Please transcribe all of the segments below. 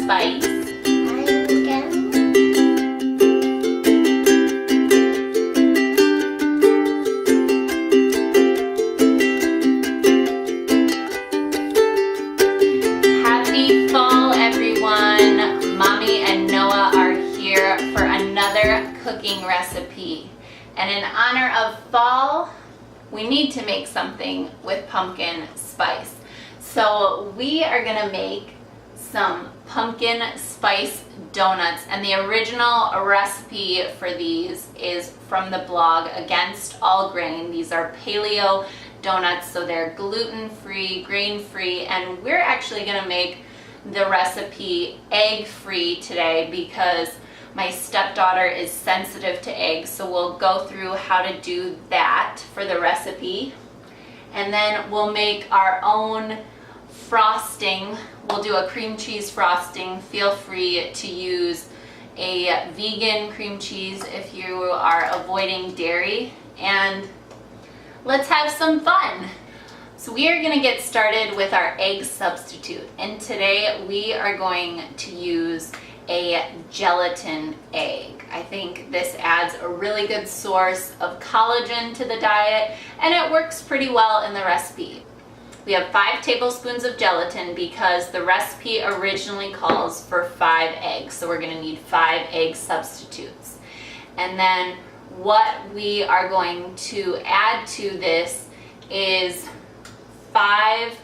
spice. Happy fall, everyone. Mommy and Noah are here for another cooking recipe. And in honor of fall, we need to make something with pumpkin spice. So we are gonna make some pumpkin spice donuts, and the original recipe for these is from the blog Against All Grain. These are paleo donuts, so they're gluten-free, grain-free, and we're actually gonna make the recipe egg-free today because my stepdaughter is sensitive to eggs, so we'll go through how to do that for the recipe. And then we'll make our own frosting. We'll do a cream cheese frosting. Feel free to use a vegan cream cheese if you are avoiding dairy. And let's have some fun. So we are gonna get started with our egg substitute. And today we are going to use a gelatin egg. I think this adds a really good source of collagen to the diet, and it works pretty well in the recipe. We have 5 tablespoons of gelatin because the recipe originally calls for 5 eggs, so we're going to need 5 egg substitutes. And then what we are going to add to this is 5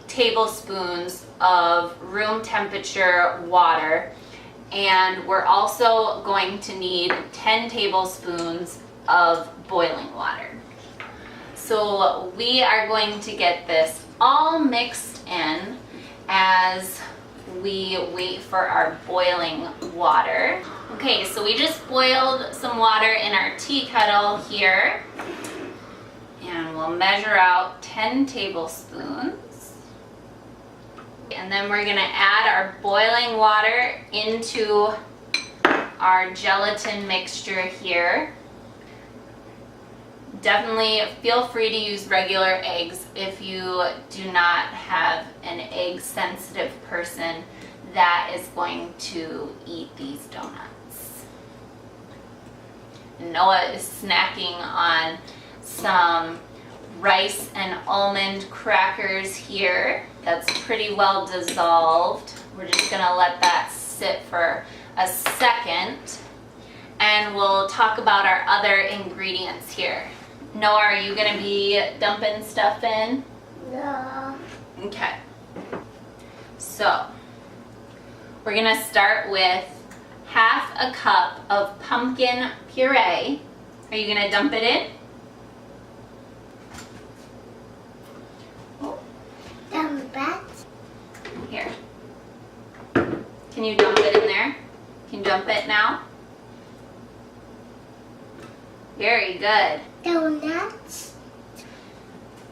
tablespoons of room temperature water. And we're also going to need 10 tablespoons of boiling water. So we are going to get this all mixed in as we wait for our boiling water. Okay, so we just boiled some water in our tea kettle here. And we'll measure out 10 tablespoons. And then we're gonna add our boiling water into our gelatin mixture here. Definitely feel free to use regular eggs if you do not have an egg sensitive person that is going to eat these donuts. Noah is snacking on some rice and almond crackers here. That's pretty well dissolved. We're just gonna let that sit for a second, and we'll talk about our other ingredients here. Noah, are you gonna be dumping stuff in? No. Okay. So, we're gonna start with half a cup of pumpkin puree. Are you gonna dump it in? Here. Can you dump it in there? Can you dump it now? Very good. Donuts.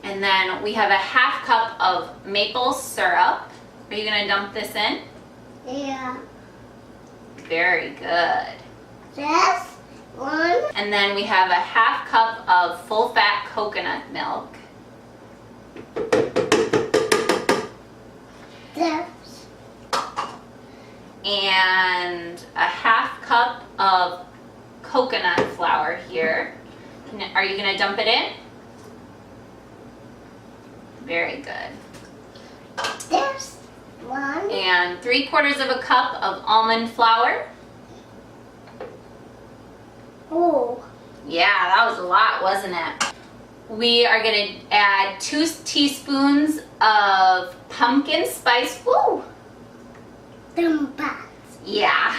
And then we have a half cup of maple syrup. Are you gonna dump this in? Yeah. Very good. This one. And then we have a half cup of full fat coconut milk. This. And a half cup of coconut flour here. Are you gonna dump it in? Very good. This one. And 3/4 of a cup of almond flour. Oh. Yeah, that was a lot, wasn't it? We are gonna add 2 teaspoons of pumpkin spice. Woo! Donuts. Yeah.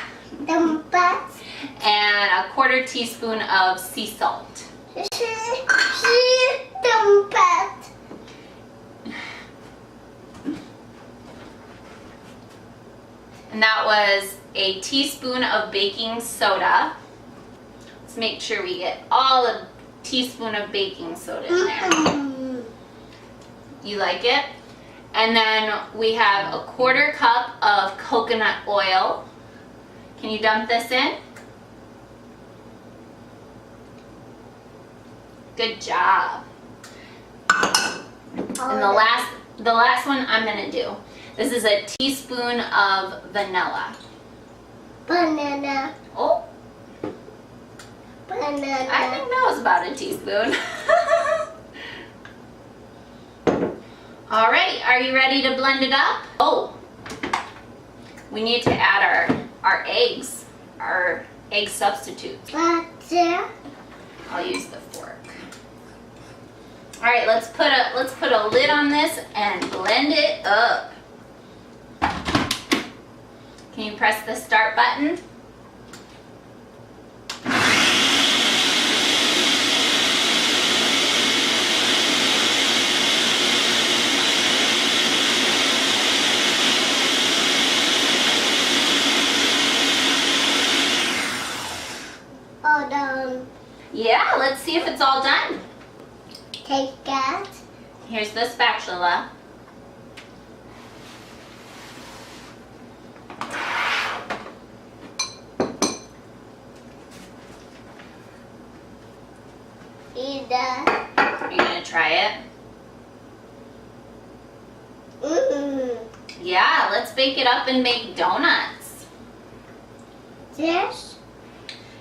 Donuts. And a 1/4 teaspoon of sea salt. Donuts. And that was a teaspoon of baking soda. Let's make sure we get all a teaspoon of baking soda in there. You like it? And then we have a 1/4 cup of coconut oil. Can you dump this in? Good job. And the last one I'm gonna do. This is a teaspoon of vanilla. Banana. Oh, Banana. I think that was about a teaspoon. All right, are you ready to blend it up? Oh, we need to add our eggs, our egg substitutes. Butter. I'll use the fork. All right, let's put a lid on this and blend it up. Can you press the start button? All done. Yeah, let's see if it's all done. Take that. Here's the spatula. Eat that. Are you gonna try it? Mm-mm. Yeah, let's bake it up and make donuts. This.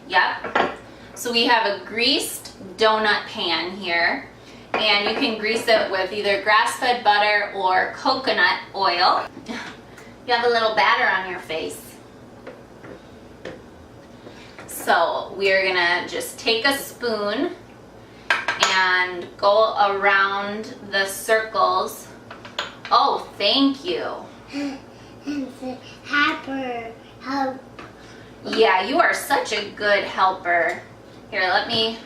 Yep. So we have a greased donut pan here, and you can grease it with either grass-fed butter or coconut oil. You have a little batter on your face. So we're gonna just take a spoon and go around the circles. Oh, thank you. And the helper. Help. Yeah, you are such a good helper. Here, let me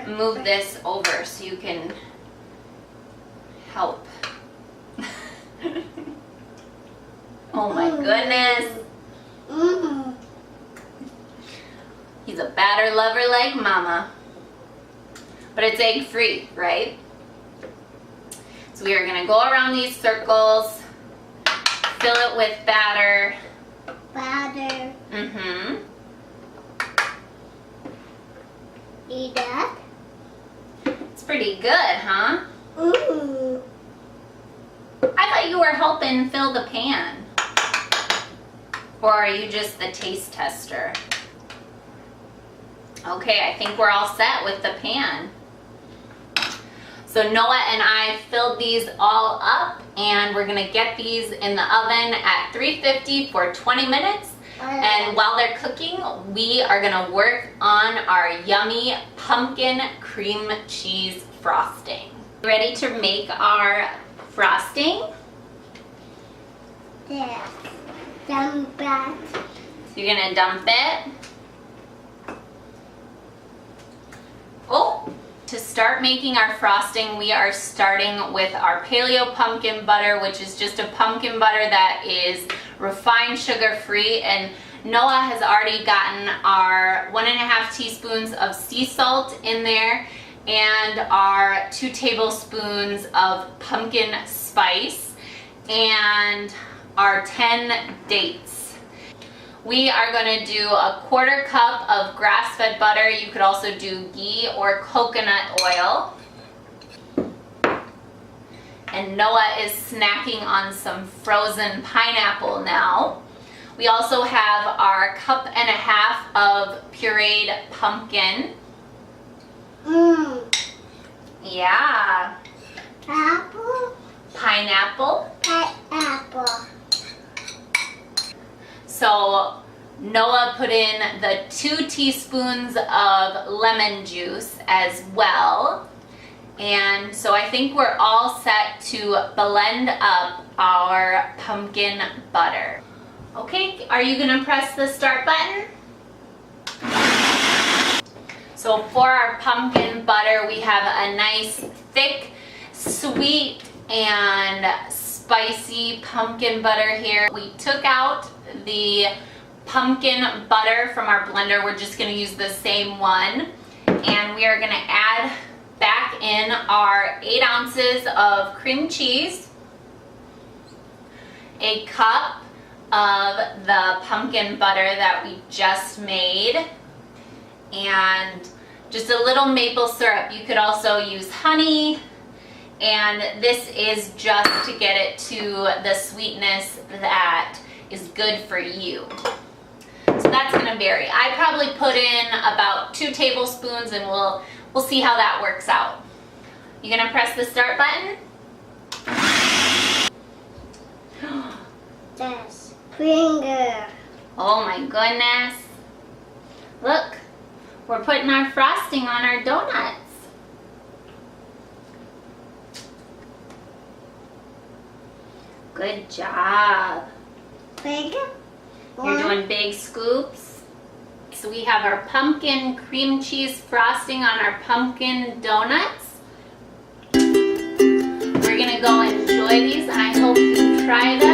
move this over so you can help. Oh my goodness. Mm-mm. He's a batter lover like Mama. But it's egg free, right? So we are gonna go around these circles, fill it with batter. Butter. Mm-hmm. Eat that. It's pretty good, huh? Mm-mm. I thought you were helping fill the pan. Or are you just the taste tester? Okay, I think we're all set with the pan. So Noah and I filled these all up, and we're gonna get these in the oven at 350 for 20 minutes. And while they're cooking, we are gonna work on our yummy pumpkin cream cheese frosting. Ready to make our frosting? There. Dump that. You're gonna dump it. Oh, to start making our frosting, we are starting with our paleo pumpkin butter, which is just a pumpkin butter that is refined sugar free. And Noah has already gotten our 1.5 teaspoons of sea salt in there and our 2 tablespoons of pumpkin spice and our 10 dates. We are going to do a 1/4 cup of grass-fed butter. You could also do ghee or coconut oil. And Noah is snacking on some frozen pineapple now. We also have our 1.5 cups of pureed pumpkin. Mmm. Yeah. Apple. Pineapple. Pineapple. So Noah put in the 2 teaspoons of lemon juice as well. And so I think we're all set to blend up our pumpkin butter. Okay, are you gonna press the start button? So for our pumpkin butter, we have a nice thick, sweet, and spicy pumpkin butter here. We took out the pumpkin butter from our blender. We're just gonna use the same one. And we are gonna add back in our 8 ounces of cream cheese, a cup of the pumpkin butter that we just made, and just a little maple syrup. You could also use honey, and this is just to get it to the sweetness that is good for you. So that's gonna vary. I probably put in about 2 tablespoons, and we'll see how that works out. You gonna press the start button? That's finger. Oh my goodness. Look, we're putting our frosting on our donuts. Good job. Finger. You're doing big scoops. So we have our pumpkin cream cheese frosting on our pumpkin donuts. We're gonna go enjoy these, and I hope you try them.